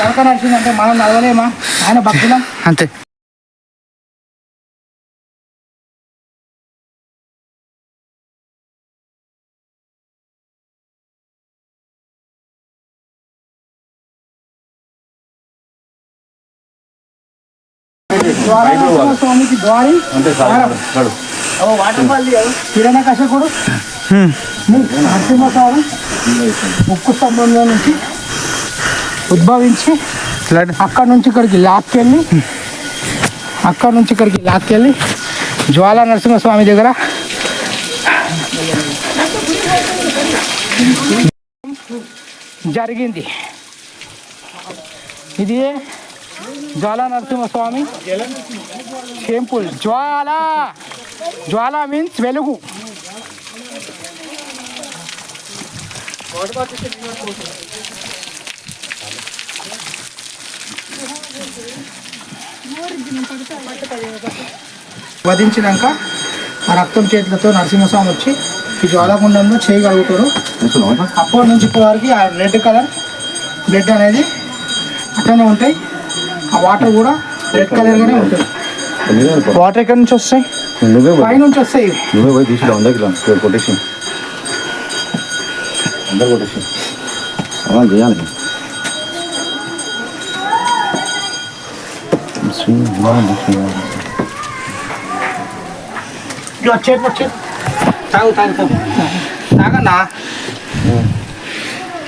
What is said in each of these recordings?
నడక నడిచిందంటే మనం నడవలేమా? ఆయన భక్తులం అంతే. స్వామికి ద్వారి కిరణ కశకుడు నరసింహస్వామి ఉక్కు స్తంభంలో నుంచి ఉద్భవించి అక్కడి నుంచి ఇక్కడికి లాక్కెళ్ళి జ్వాలా నరసింహస్వామి దగ్గర జరిగింది. ఇది జ్వాలా నరసింహస్వామి టెంపుల్. జ్వాలా మీన్స్ వెలుగు. వధించినాక ఆ రక్తం చేతులతో నరసింహస్వామి వచ్చి ఈ జ్వాలాకుండంలో చేయగలుగుతారు. అప్పటి నుంచి ఇప్పటి వరకు ఆ రెడ్ కలర్ బ్లడ్ అనేది అట్లనే ఉంటాయి. ఆ వాటర్ కూడా రెడ్ కలర్ గానే ఉంటుంది. వాటర్ ఎక్కడి నుంచి వస్తాయి? పై నుంచి వస్తాయి. తాగన్నా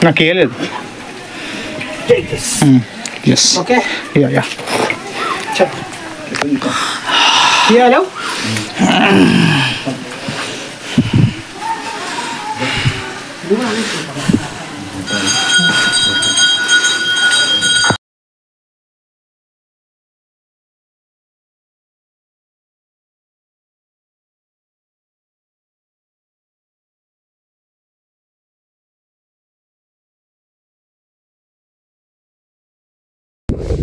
నాకు వేయలేదు. Okay hello.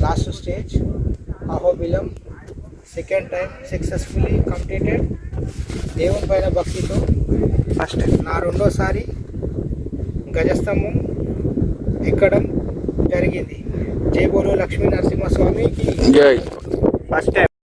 Last stage Ahobilam second time successfully completed. దేవుని పైన భక్తితో ఫస్ట్ నా రెండోసారి గజస్తంభం ఎక్కడం జరిగింది. జై బోలో లక్ష్మీ నరసింహస్వామికి. First time